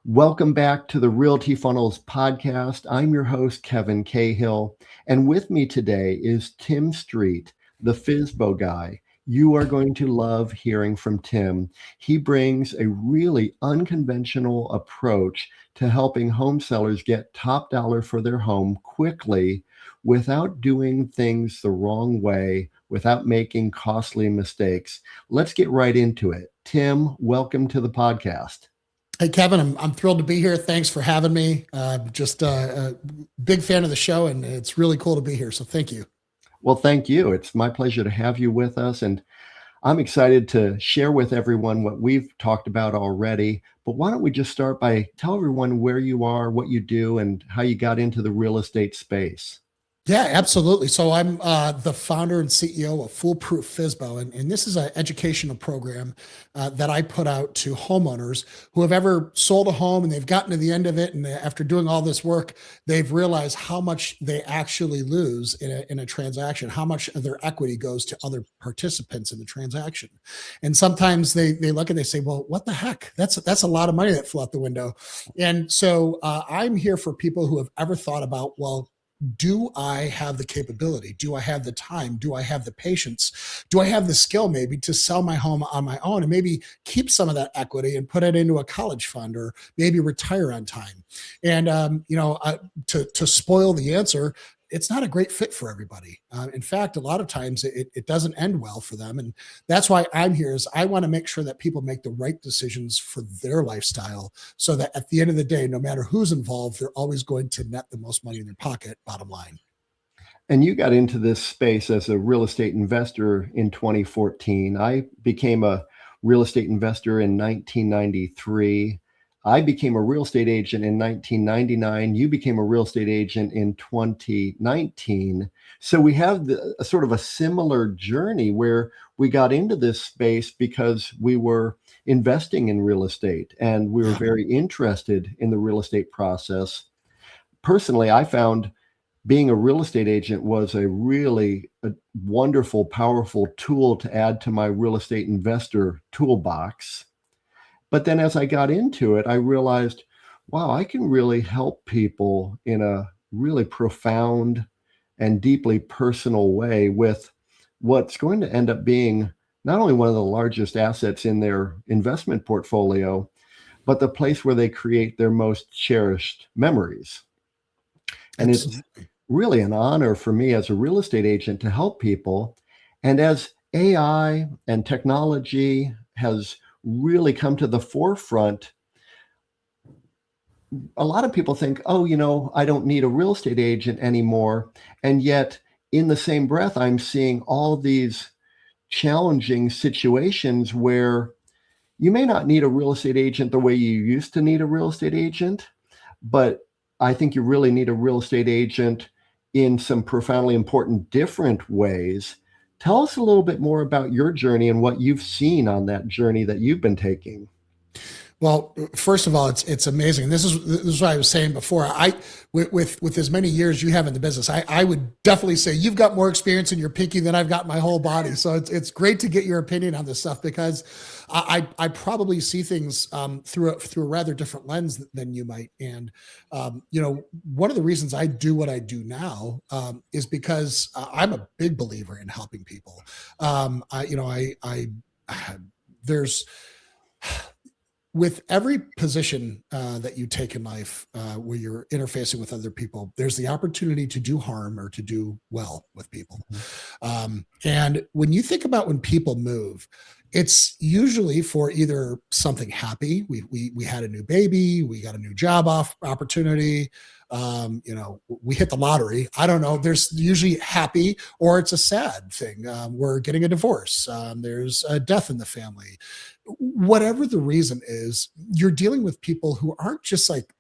Welcome back to the Realty Funnels Podcast. I'm your host, Kevin Cahill, and with me today is Tim Street, the FSBO Guy. You are going to love hearing from Tim. He brings a really unconventional approach to helping home sellers get top dollar for their home quickly without doing things the wrong way, without making costly mistakes. Let's get right into it. Tim, welcome to the podcast. Hey, Kevin, I'm thrilled to be here. Thanks for having me. Just a big fan of the show, and it's really cool to be here. So thank you. Well, thank you. It's my pleasure to have you with us. And I'm excited to share with everyone what we've talked about already. But why don't we just start by tell everyone where you are, what you do, and how you got into the real estate space? Yeah, absolutely. So I'm the founder and CEO of Foolproof FSBO, and this is an educational program that I put out to homeowners who have ever sold a home and they've gotten to the end of it, and after doing all this work, they've realized how much they actually lose in a transaction, how much of their equity goes to other participants in the transaction. And sometimes they look and they say, well, what the heck? That's a lot of money that flew out the window. And so I'm here for people who have ever thought about, well, do I have the capability? Do I have the time? Do I have the patience? Do I have the skill maybe to sell my home on my own and maybe keep some of that equity and put it into a college fund or maybe retire on time? And, to spoil the answer, it's not a great fit for everybody. In fact, a lot of times it doesn't end well for them. And that's why I'm here is I want to make sure that people make the right decisions for their lifestyle so that at the end of the day, no matter who's involved, they're always going to net the most money in their pocket, bottom line. And you got into this space as a real estate investor in 2014. I became a real estate investor in 1993. I became a real estate agent in 1999. You became a real estate agent in 2019. So we have a sort of a similar journey where we got into this space because we were investing in real estate and we were very interested in the real estate process. Personally, I found being a real estate agent was a really wonderful, powerful tool to add to my real estate investor toolbox. But then as I got into it, I realized, wow, I can really help people in a really profound and deeply personal way with what's going to end up being not only one of the largest assets in their investment portfolio, but the place where they create their most cherished memories. And It's really an honor for me as a real estate agent to help people. And as AI and technology has really come to the forefront, a lot of people think, oh, I don't need a real estate agent anymore. And yet in the same breath, I'm seeing all these challenging situations where you may not need a real estate agent the way you used to need a real estate agent, but I think you really need a real estate agent in some profoundly important different ways. Tell us a little bit more about your journey and what you've seen on that journey that you've been taking. Well, first of all, it's amazing. This is what I was saying before. With as many years you have in the business, I would definitely say you've got more experience in your pinky than I've got my whole body. So it's great to get your opinion on this stuff because I probably see things through a rather different lens than you might. And one of the reasons I do what I do now is because I'm a big believer in helping people. There's with every position that you take in life where you're interfacing with other people, there's the opportunity to do harm or to do well with people. Mm-hmm. And when you think about when people move, it's usually for either something happy. We had a new baby, we got a new job opportunity, we hit the lottery. I don't know. There's usually happy or it's a sad thing. We're getting a divorce. There's a death in the family. Whatever the reason is, you're dealing with people who aren't just like,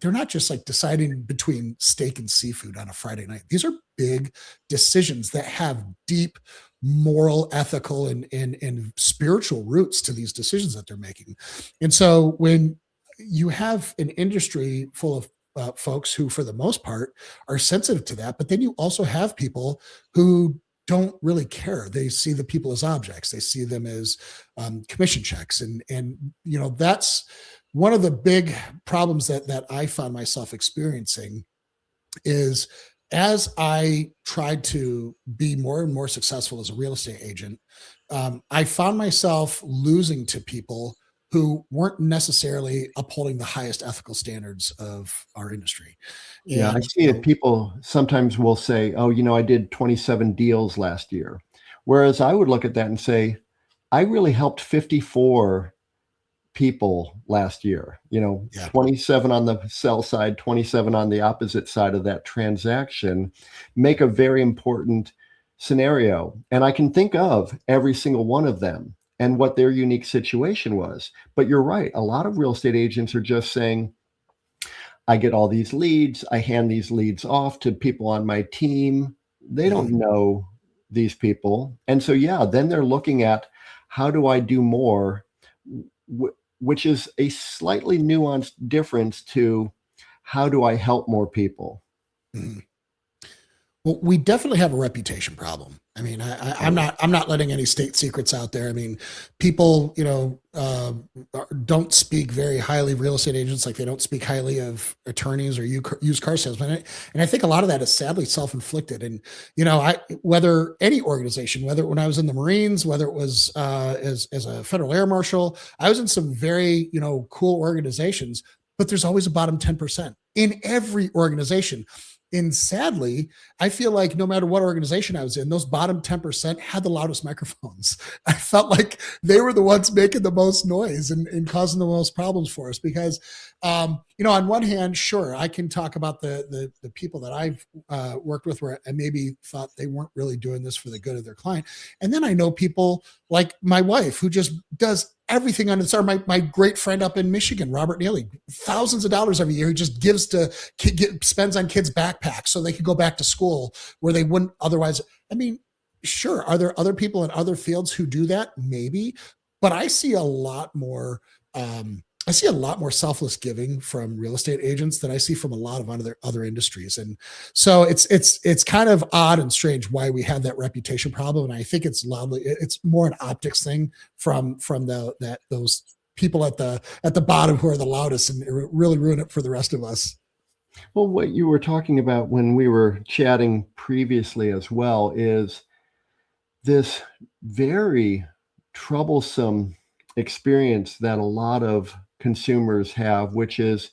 they're not just like deciding between steak and seafood on a Friday night. These are big decisions that have deep moral, ethical, and spiritual roots to these decisions that they're making. And so when you have an industry full of folks who, for the most part, are sensitive to that, but then you also have people who don't really care. They see the people as objects. They see them as commission checks. And that's one of the big problems that I found myself experiencing is as I tried to be more and more successful as a real estate agent, I found myself losing to people who weren't necessarily upholding the highest ethical standards of our industry. Yeah, I And see it. People sometimes will say, oh, I did 27 deals last year. Whereas I would look at that and say, I really helped 54 people last year, yeah, 27 on the sell side, 27 on the opposite side of that transaction, make a very important scenario. And I can think of every single one of them and what their unique situation was. But you're right. A lot of real estate agents are just saying, I get all these leads. I hand these leads off to people on my team. They don't know these people. And so, yeah, then they're looking at how do I do more, which is a slightly nuanced difference to how do I help more people? Mhm. Well, we definitely have a reputation problem. I mean, I'm not letting any state secrets out there. I mean, people, don't speak very highly of real estate agents, like they don't speak highly of attorneys or used car salesmen. And I think a lot of that is sadly self-inflicted. And, whether any organization, whether when I was in the Marines, whether it was as a federal air marshal, I was in some very, cool organizations, but there's always a bottom 10% in every organization. And sadly, I feel like no matter what organization I was in, those bottom 10% had the loudest microphones. I felt like they were the ones making the most noise and causing the most problems for us because, on one hand, sure, I can talk about the people that I've worked with where I maybe thought they weren't really doing this for the good of their client. And then I know people like my wife who just does everything under the sun. My great friend up in Michigan, Robert Neely, thousands of dollars every year. He just gives to spends on kids' backpacks so they could go back to school where they wouldn't otherwise. I mean, sure. Are there other people in other fields who do that? Maybe, but I see a lot more. I see a lot more selfless giving from real estate agents than I see from a lot of other industries. And so it's kind of odd and strange why we have that reputation problem. And I think it's more an optics thing from those people at the bottom who are the loudest and really ruin it for the rest of us. Well, what you were talking about when we were chatting previously as well is this very troublesome experience that a lot of consumers have, which is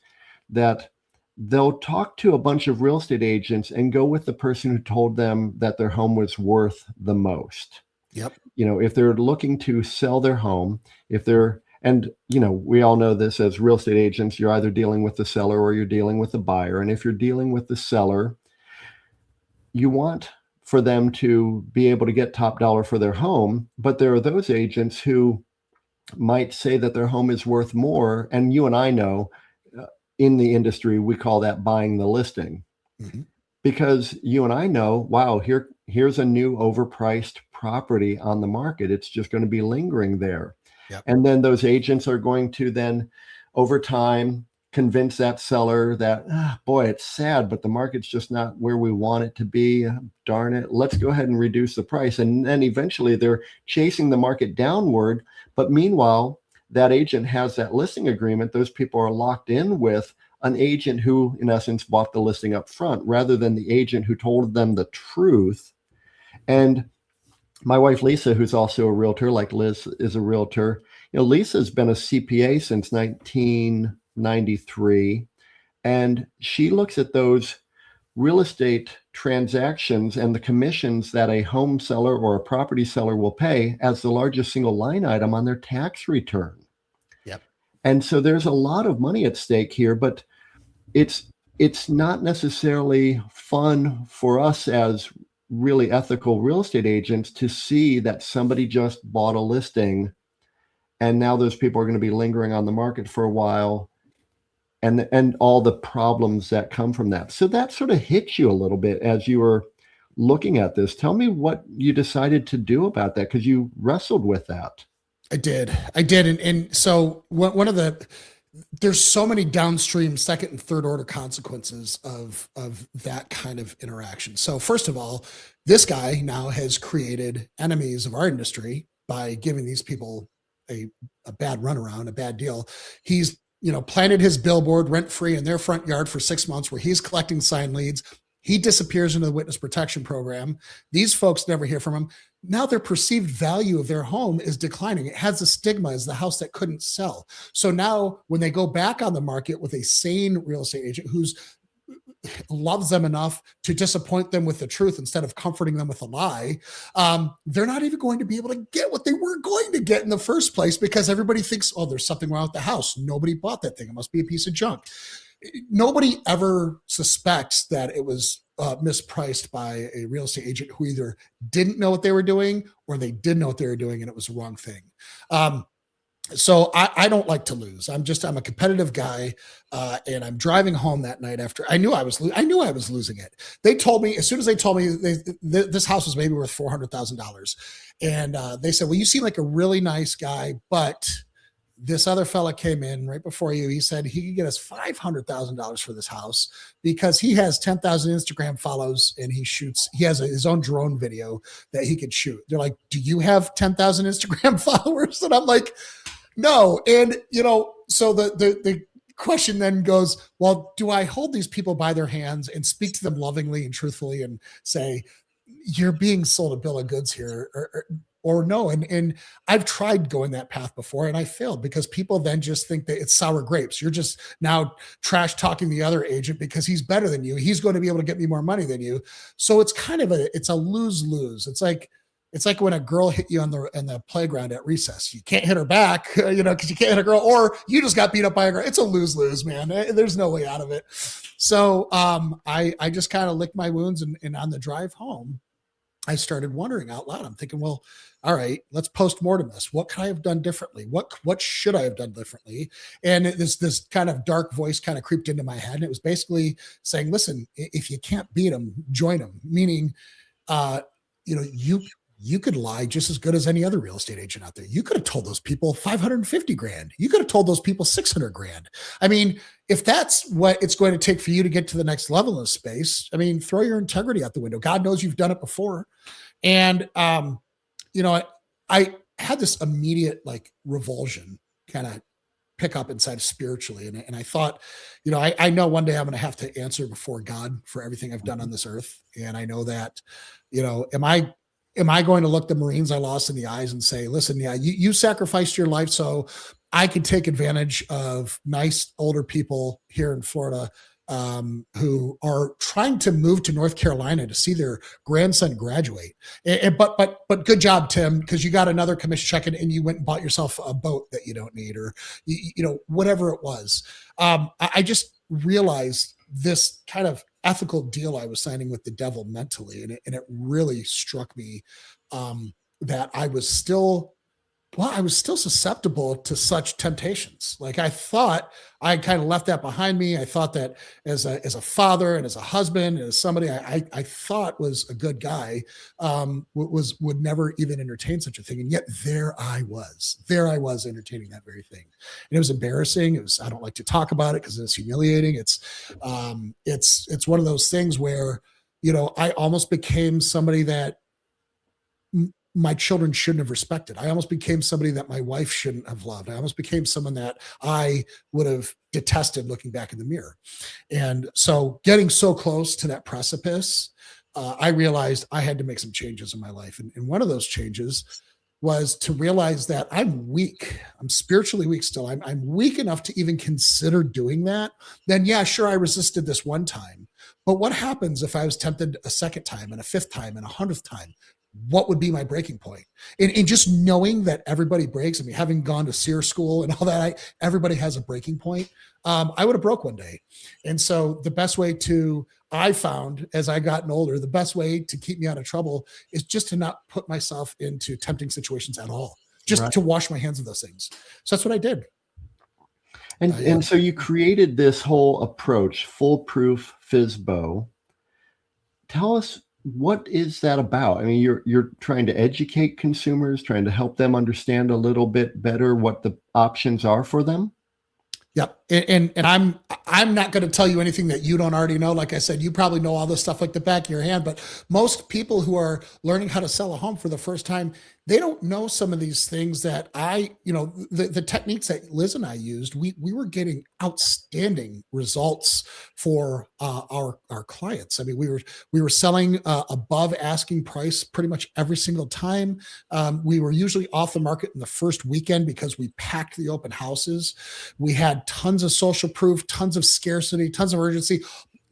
that they'll talk to a bunch of real estate agents and go with the person who told them that their home was worth the most. Yep. If they're looking to sell their home, we all know this as real estate agents, you're either dealing with the seller or you're dealing with the buyer. And if you're dealing with the seller, you want for them to be able to get top dollar for their home. But there are those agents who might say that their home is worth more. And you and I know in the industry, we call that buying the listing. Mm-hmm. Because you and I know, wow, here's a new overpriced property on the market. It's just going to be lingering there. Yep. And then those agents are going to then over time convince that seller that, boy, it's sad, but the market's just not where we want it to be. Darn it. Let's go ahead and reduce the price. And then eventually they're chasing the market downward. But meanwhile, that agent has that listing agreement. Those people are locked in with an agent who, in essence, bought the listing up front rather than the agent who told them the truth. And my wife, Lisa, who's also a realtor, like Liz is a realtor, Lisa's been a CPA since 1993. And she looks at those real estate transactions and the commissions that a home seller or a property seller will pay as the largest single line item on their tax return. Yep. And so there's a lot of money at stake here, but it's not necessarily fun for us as really ethical real estate agents to see that somebody just bought a listing and now those people are going to be lingering on the market for a while and all the problems that come from that. So that sort of hit you a little bit as you were looking at this. Tell me what you decided to do about that, because you wrestled with that. I did. And so there's so many downstream second and third order consequences of that kind of interaction. So first of all, this guy now has created enemies of our industry by giving these people a bad runaround, a bad deal. He's planted his billboard rent free in their front yard for 6 months where he's collecting sign leads. He disappears into the witness protection program. These folks never hear from him. Now their perceived value of their home is declining. It has the stigma as the house that couldn't sell. So now when they go back on the market with a sane real estate agent who's loves them enough to disappoint them with the truth instead of comforting them with a lie, they're not even going to be able to get what they were going to get in the first place because everybody thinks, oh, there's something wrong with the house. Nobody bought that thing. It must be a piece of junk. Nobody ever suspects that it was mispriced by a real estate agent who either didn't know what they were doing or they did know what they were doing and it was the wrong thing. So I don't like to lose. I'm a competitive guy, and I'm driving home that night after I knew I was losing it. They told me as soon as they told me this house was maybe worth $400,000, and they said, "Well, you seem like a really nice guy, but this other fella came in right before you. He said he could get us $500,000 for this house because he has 10,000 Instagram follows and he has his own drone video that he could shoot." They're like, "Do you have 10,000 Instagram followers?" And I'm like, "No." And, so the question then goes, well, do I hold these people by their hands and speak to them lovingly and truthfully and say, you're being sold a bill of goods here or no? And I've tried going that path before and I failed because people then just think that it's sour grapes. You're just now trash talking the other agent because he's better than you. He's going to be able to get me more money than you. So it's kind of it's a lose-lose. It's like when a girl hit you on the playground at recess. You can't hit her back, because you can't hit a girl, or you just got beat up by a girl. It's a lose-lose, man. There's no way out of it. So I just kind of licked my wounds, and on the drive home, I started wondering out loud. I'm thinking, well, all right, let's post-mortem this. What could I have done differently? What should I have done differently? And this kind of dark voice kind of creeped into my head. And it was basically saying, listen, if you can't beat them, join them. Meaning, you could lie just as good as any other real estate agent out there. You could have told those people 550 grand. You could have told those people 600 grand. I mean, if that's what it's going to take for you to get to the next level of space, I mean, throw your integrity out the window. God knows you've done it before. And, I had this immediate revulsion kind of pick up inside spiritually. And I thought, I know one day I'm going to have to answer before God for everything I've done on this earth. And I know that, am I going to look the Marines I lost in the eyes and say, listen, yeah, you sacrificed your life so I could take advantage of nice older people here in Florida who are trying to move to North Carolina to see their grandson graduate. But good job, Tim, because you got another commission check and you went and bought yourself a boat that you don't need, or whatever it was. I just realized this kind of ethical deal I was signing with the devil mentally, and it really struck me that I was still susceptible to such temptations. I thought I kind of left that behind me. I thought that as a father and as a husband and as somebody I thought was a good guy, would never even entertain such a thing. And yet there I was entertaining that very thing. And it was embarrassing. I don't like to talk about it because it's humiliating. It's one of those things where, I almost became somebody that my children shouldn't have respected. I almost became somebody that my wife shouldn't have loved. I almost became someone that I would have detested looking back in the mirror. And so getting so close to that precipice, I realized I had to make some changes in my life. And one of those changes was to realize that I'm weak. I'm spiritually weak still. I'm weak enough to even consider doing that. Then yeah, sure, I resisted this one time. But what happens if I was tempted a second time and a fifth time and 100th time? What would be my breaking point? And just knowing that everybody breaks, having gone to SEER school and all that, everybody has a breaking point. I would have broke one day. And so the best way I found as I gotten older, the best way to keep me out of trouble is just to not put myself into tempting situations at all, just to wash my hands of those things. So that's what I did. And so you created this whole approach, Foolproof FSBO. Tell us, what is that about? I mean, you're trying to educate consumers, trying to help them understand a little bit better what the options are for them. Yep. And I'm not going to tell you anything that you don't already know. Like I said, you probably know all this stuff like the back of your hand, but most people who are learning how to sell a home for the first time, they don't know some of these things that the techniques that Liz and I used. We were getting outstanding results for our clients. I mean, we were selling above asking price pretty much every single time. We were usually off the market in the first weekend because we packed the open houses. We had tons of social proof, tons of scarcity, tons of urgency.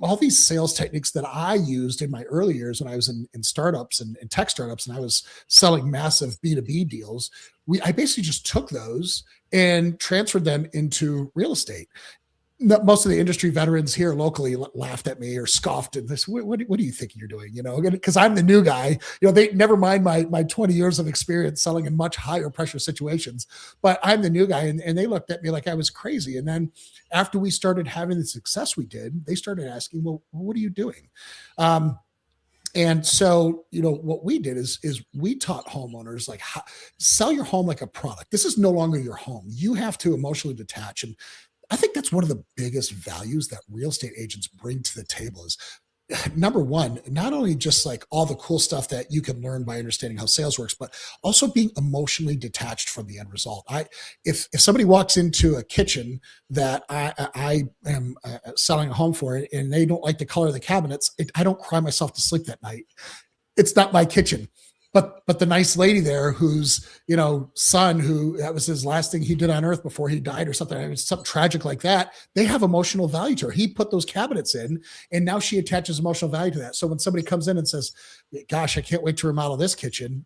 All these sales techniques that I used in my early years when I was in startups and tech startups, and I was selling massive B2B deals, I basically just took those and transferred them into real estate. Most of the industry veterans here locally laughed at me or scoffed at this. What do you think you're doing? Because I'm the new guy. They never mind my 20 years of experience selling in much higher pressure situations, but I'm the new guy, and they looked at me like I was crazy. And then after we started having the success we did, they started asking, "Well, what are you doing?" And so, what we did is we taught homeowners like how sell your home like a product. This is no longer your home. You have to emotionally detach. And I think that's one of the biggest values that real estate agents bring to the table is, number one, not only just like all the cool stuff that you can learn by understanding how sales works, but also being emotionally detached from the end result. If somebody walks into a kitchen that I am selling a home for and they don't like the color of the cabinets, I don't cry myself to sleep that night. It's not my kitchen. But the nice lady there whose, son, who that was his last thing he did on earth before he died or something, something tragic like that, they have emotional value to her. He put those cabinets in and now she attaches emotional value to that. So when somebody comes in and says, "Gosh, I can't wait to remodel this kitchen,"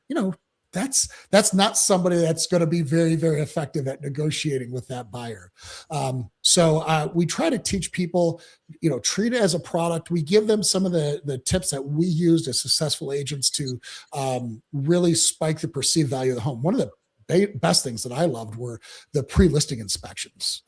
that's not somebody that's going to be very, very effective at negotiating with that buyer. So we try to teach people, treat it as a product. We give them some of the tips that we used as successful agents to really spike the perceived value of the home. One of the best things that I loved were the pre-listing inspections.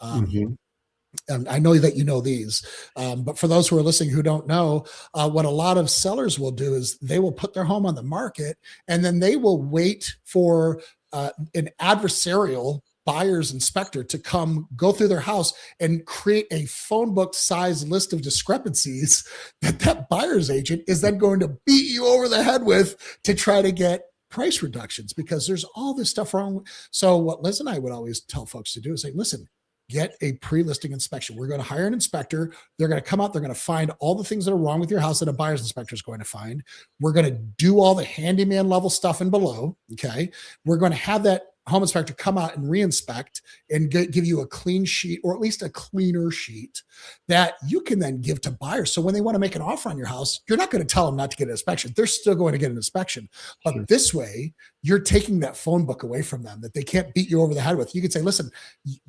And I know that you know these, but for those who are listening who don't know, what a lot of sellers will do is they will put their home on the market and then they will wait for an adversarial buyer's inspector to come go through their house and create a phone book size list of discrepancies that buyer's agent is then going to beat you over the head with to try to get price reductions, because there's all this stuff wrong. So what Liz and I would always tell folks to do is say, listen, get a pre-listing inspection. We're going to hire an inspector. They're going to come out. They're going to find all the things that are wrong with your house that a buyer's inspector is going to find. We're going to do all the handyman level stuff and below. Okay. We're going to have that home inspector come out and reinspect and give you a clean sheet, or at least a cleaner sheet that you can then give to buyers. So when they want to make an offer on your house, you're not going to tell them not to get an inspection. They're still going to get an inspection. But sure, this way, you're taking that phone book away from them that they can't beat you over the head with. You can say, listen,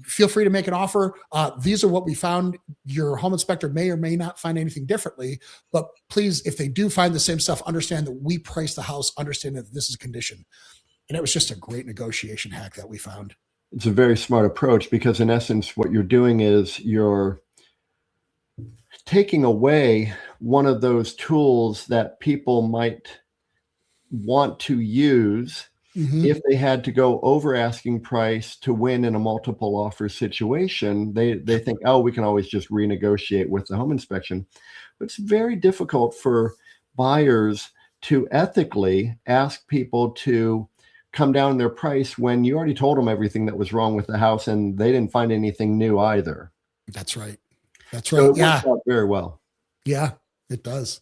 feel free to make an offer. These are what we found. Your home inspector may or may not find anything differently, but please, if they do find the same stuff, understand that we price the house, understand that this is condition. And it was just a great negotiation hack that we found. It's a very smart approach, because in essence, what you're doing is you're taking away one of those tools that people might want to use if they had to go over asking price to win in a multiple offer situation. They think, oh, we can always just renegotiate with the home inspection. But it's very difficult for buyers to ethically ask people to come down their price when you already told them everything that was wrong with the house and they didn't find anything new either. That's right. So it works out very well. Yeah, it does.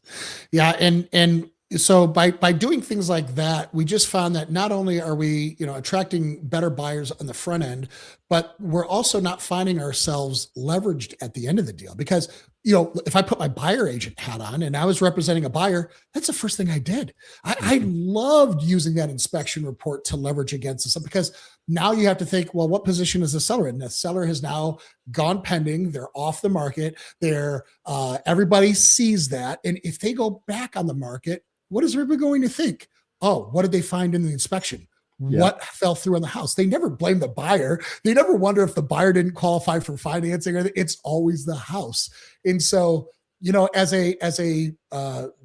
Yeah. And so by doing things like that, we just found that not only are we, attracting better buyers on the front end, but we're also not finding ourselves leveraged at the end of the deal. Because, if I put my buyer agent hat on and I was representing a buyer, that's the first thing I did. I loved using that inspection report to leverage against this, because now you have to think, well, what position is the seller in? The seller has now gone pending. They're off the market. Everybody sees that. And if they go back on the market, what is everybody going to think? Oh, what did they find in the inspection? Yeah. What fell through on the house? They never blame the buyer. They never wonder if the buyer didn't qualify for financing. It's always the house. And so as a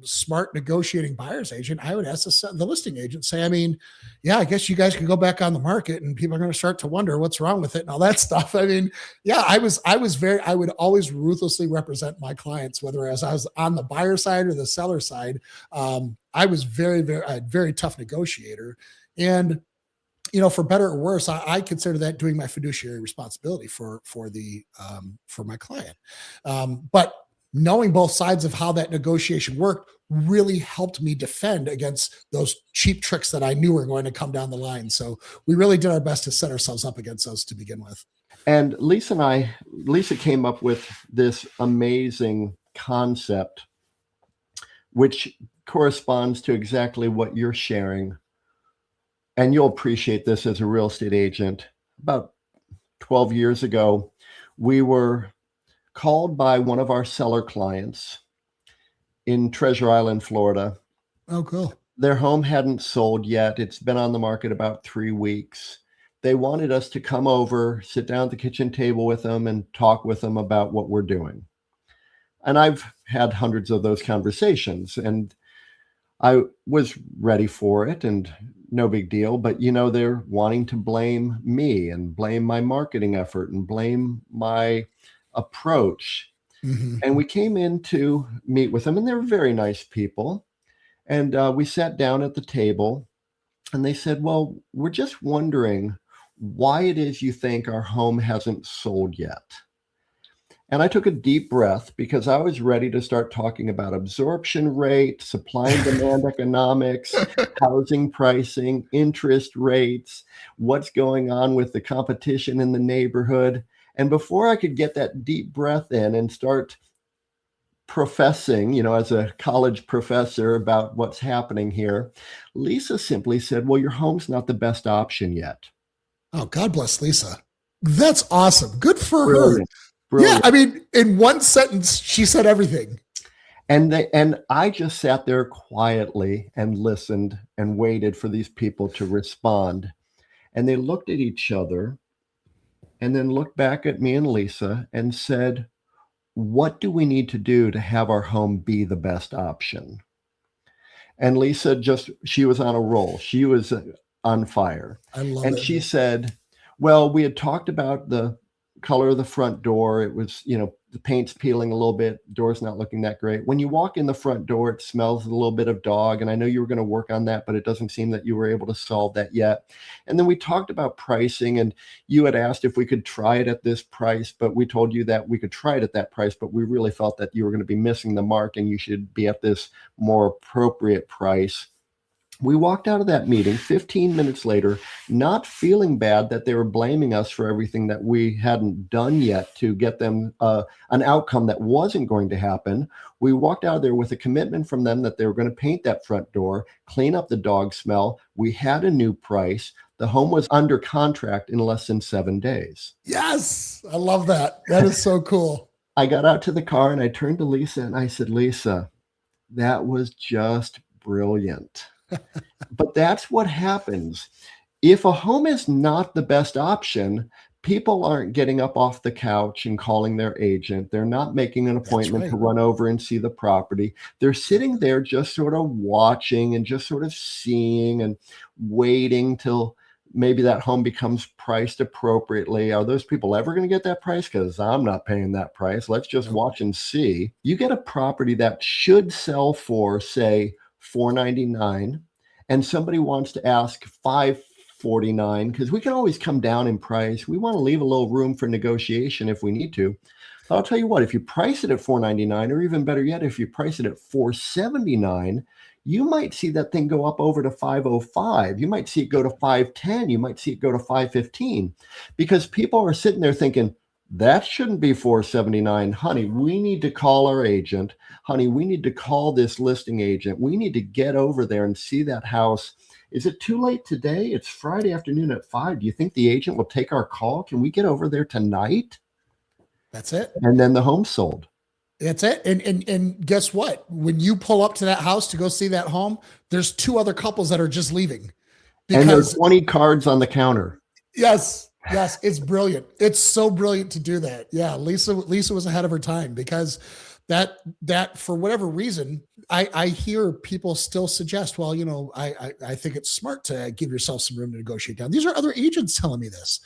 smart negotiating buyer's agent, I would ask the listing agent, say, I mean, yeah, I guess you guys can go back on the market and people are going to start to wonder what's wrong with it and all that stuff. I mean, yeah, I would always ruthlessly represent my clients, whether as I was on the buyer side or the seller side. I was a very tough negotiator. And for better or worse, I consider that doing my fiduciary responsibility for my client. But knowing both sides of how that negotiation worked really helped me defend against those cheap tricks that I knew were going to come down the line. So we really did our best to set ourselves up against those to begin with. And Lisa came up with this amazing concept, which corresponds to exactly what you're sharing. And you'll appreciate this as a real estate agent. About 12 years ago, we were called by one of our seller clients in Treasure Island, Florida. Oh, cool. Their home hadn't sold yet. It's been on the market about 3 weeks. They wanted us to come over, sit down at the kitchen table with them and talk with them about what we're doing. And I've had hundreds of those conversations and I was ready for it and no big deal. But, they're wanting to blame me and blame my marketing effort and blame my approach. Mm-hmm. And we came in to meet with them and they were very nice people. And we sat down at the table and they said, well, we're just wondering why it is you think our home hasn't sold yet. And I took a deep breath because I was ready to start talking about absorption rate, supply and demand economics, housing pricing, interest rates, what's going on with the competition in the neighborhood. And before I could get that deep breath in and start professing, as a college professor about what's happening here, Lisa simply said, well, your home's not the best option yet. Oh, God bless Lisa. That's awesome. Good for Brilliant. her. Brilliant. Yeah. I mean, in one sentence, she said everything. And I just sat there quietly and listened and waited for these people to respond. And they looked at each other and then looked back at me and Lisa and said, what do we need to do to have our home be the best option? And Lisa she was on a roll. She was on fire. I love it. And she said, well, we had talked about the color of the front door. It was, the paint's peeling a little bit. Door's not looking that great. When you walk in the front door, it smells a little bit of dog. And I know you were going to work on that, but it doesn't seem that you were able to solve that yet. And then we talked about pricing and you had asked if we could try it at this price, but we told you that we could try it at that price, but we really felt that you were going to be missing the mark and you should be at this more appropriate price. We walked out of that meeting 15 minutes later, not feeling bad that they were blaming us for everything that we hadn't done yet to get them an outcome that wasn't going to happen. We walked out of there with a commitment from them that they were going to paint that front door, clean up the dog smell. We had a new price. The home was under contract in less than 7 days. Yes, I love that. That is so cool. I got out to the car and I turned to Lisa and I said, Lisa, that was just brilliant. But that's what happens. If a home is not the best option, people aren't getting up off the couch and calling their agent. They're not making an appointment to run over and see the property. They're sitting there just sort of watching and just sort of seeing and waiting till maybe that home becomes priced appropriately. Are those people ever going to get that price? Because I'm not paying that price. Let's just watch and see. You get a property that should sell for, say, $499, and somebody wants to ask $549, because we can always come down in price. We want to leave a little room for negotiation if we need to. But I'll tell you what, if you price it at $499, or even better yet, if you price it at $479, you might see that thing go up over to $505. You might see it go to $510. You might see it go to $515, because people are sitting there thinking, that shouldn't be $479. Honey, we need to call our agent. Honey, we need to call this listing agent. We need to get over there and see that house. Is it too late today? It's Friday afternoon at 5. Do you think the agent will take our call? Can we get over there tonight? That's it. And then the home sold. That's it. And guess what? When you pull up to that house to go see that home, there's 2 other couples that are just leaving. And there's 20 cards on the counter. Yes. Yes, it's brilliant. It's so brilliant to do that. Yeah, Lisa was ahead of her time, because that for whatever reason, I hear people still suggest, well, I think it's smart to give yourself some room to negotiate down. These are other agents telling me this.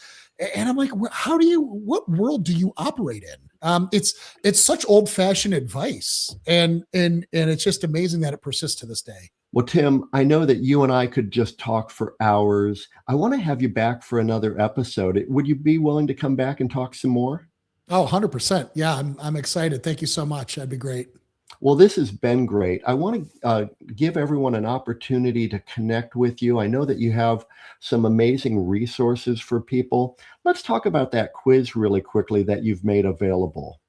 And I'm like, what world do you operate in? It's such old fashioned advice. And it's just amazing that it persists to this day. Well, Tim, I know that you and I could just talk for hours. I want to have you back for another episode. Would you be willing to come back and talk some more? Oh, 100%. Yeah, I'm excited. Thank you so much. That'd be great. Well, this has been great. I want to give everyone an opportunity to connect with you. I know that you have some amazing resources for people. Let's talk about that quiz really quickly that you've made available.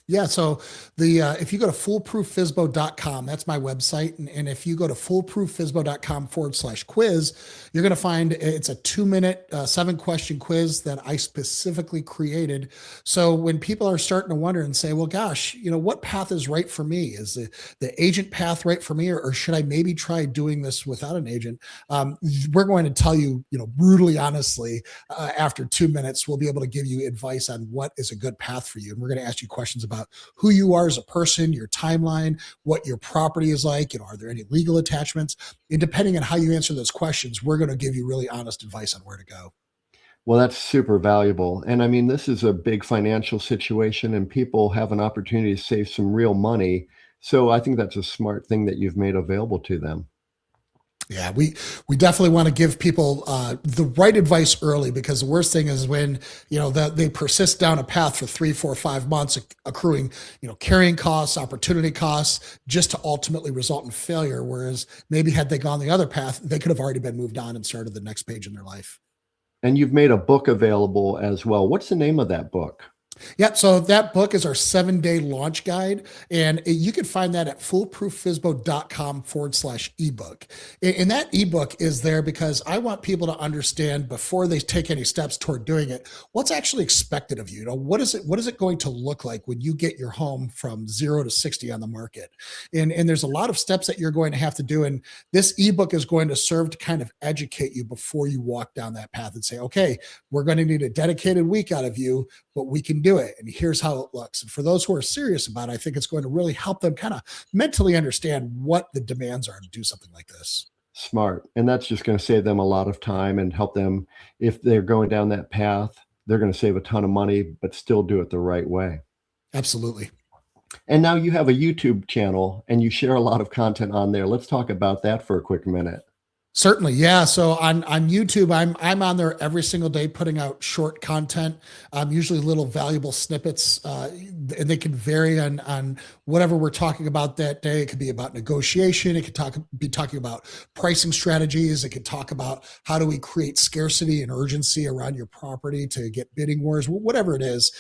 Yeah. So if you go to foolprooffsbo.com, that's my website. And if you go to foolprooffsbo.com/quiz, you're going to find it's a 2-minute, 7-question quiz that I specifically created. So when people are starting to wonder and say, well, gosh, what path is right for me? Is the agent path right for me? Or should I maybe try doing this without an agent? We're going to tell you, brutally honestly, after 2 minutes, we'll be able to give you advice on what is a good path for you. And we're going to ask you questions about who you are as a person, your timeline, what your property is like, are there any legal attachments? And depending on how you answer those questions, we're going to give you really honest advice on where to go. Well, that's super valuable. And I memean, this is a big financial situation and people have an opportunity to save some real money. So I think that's a smart thing that you've made available to them. Yeah, we definitely want to give people the right advice early, because the worst thing is when they persist down a path for 3, 4, 5 months, accruing carrying costs, opportunity costs, just to ultimately result in failure. Whereas maybe had they gone the other path, they could have already been moved on and started the next page in their life. And you've made a book available as well. What's the name of that book? Yep. So that book is our 7-day launch guide. And you can find that at foolprooffsbo.com/ebook. And that ebook is there because I want people to understand before they take any steps toward doing it, what's actually expected of you. What is it going to look like when you get your home from 0 to 60 on the market? And there's a lot of steps that you're going to have to do. And this ebook is going to serve to kind of educate you before you walk down that path and say, okay, we're going to need a dedicated week out of you, but we can do it. And here's how it looks. And for those who are serious about it, I think it's going to really help them kind of mentally understand what the demands are to do something like this. Smart. And that's just going to save them a lot of time and help them. If they're going down that path, they're going to save a ton of money, but still do it the right way. Absolutely. And now you have a YouTube channel and you share a lot of content on there. Let's talk about that for a quick minute. Certainly. Yeah. So on YouTube, I'm on there every single day putting out short content, usually little valuable snippets, and they can vary on whatever we're talking about that day. It could be about negotiation. It could be talking about pricing strategies. It could talk about how do we create scarcity and urgency around your property to get bidding wars, whatever it is.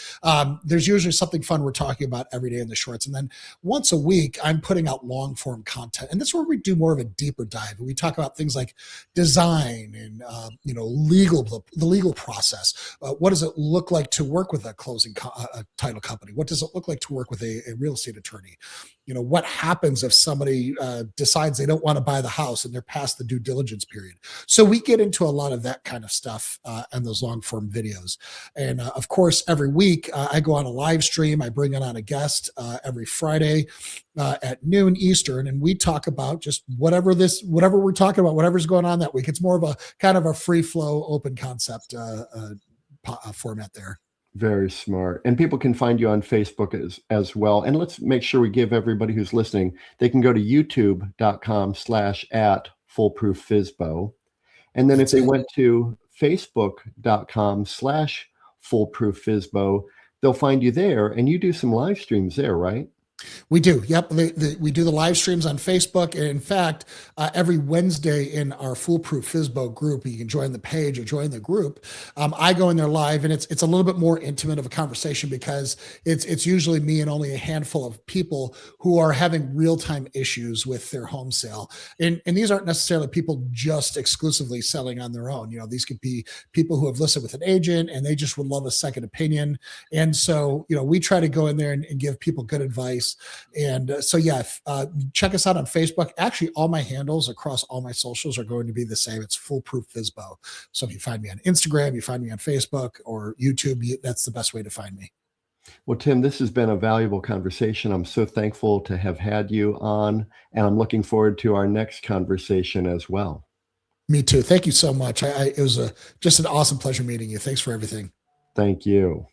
There's usually something fun we're talking about every day in the shorts. And then once a week, I'm putting out long form content. And that's where we do more of a deeper dive. We talk about things like design and the legal process. What does it look like to work with a closing title company? What does it look like to work with a real estate attorney? What happens if somebody decides they don't want to buy the house and they're past the due diligence period? So we get into a lot of that kind of stuff in those long form videos. And of course, every week I go on a live stream. I bring on a guest every Friday at noon Eastern, and we talk about just whatever we're talking about, whatever's going on that week. It's more of a kind of a free flow, open concept format there. Very smart. And people can find you on Facebook as well. And let's make sure we give everybody who's listening, they can go to youtube.com/@foolprooffsbo. And then if they went to facebook.com/foolprooffsbo, they'll find you there, and you do some live streams there, right? We do. Yep. We do the live streams on Facebook. And in fact, every Wednesday in our Foolproof FSBO group, you can join the page or join the group. I go in there live, and it's a little bit more intimate of a conversation because it's usually me and only a handful of people who are having real-time issues with their home sale. And these aren't necessarily people just exclusively selling on their own. These could be people who have listed with an agent and they just would love a second opinion. And so, we try to go in there and give people good advice. And check us out on Facebook. Actually, all my handles across all my socials are going to be the same. It's Foolproof FSBO. So if you find me on Instagram, you find me on Facebook or YouTube, that's the best way to find me. Well, Tim, this has been a valuable conversation. I'm so thankful to have had you on, and I'm looking forward to our next conversation as well. Me too. Thank you so much. It was just an awesome pleasure meeting you. Thanks for everything. Thank you.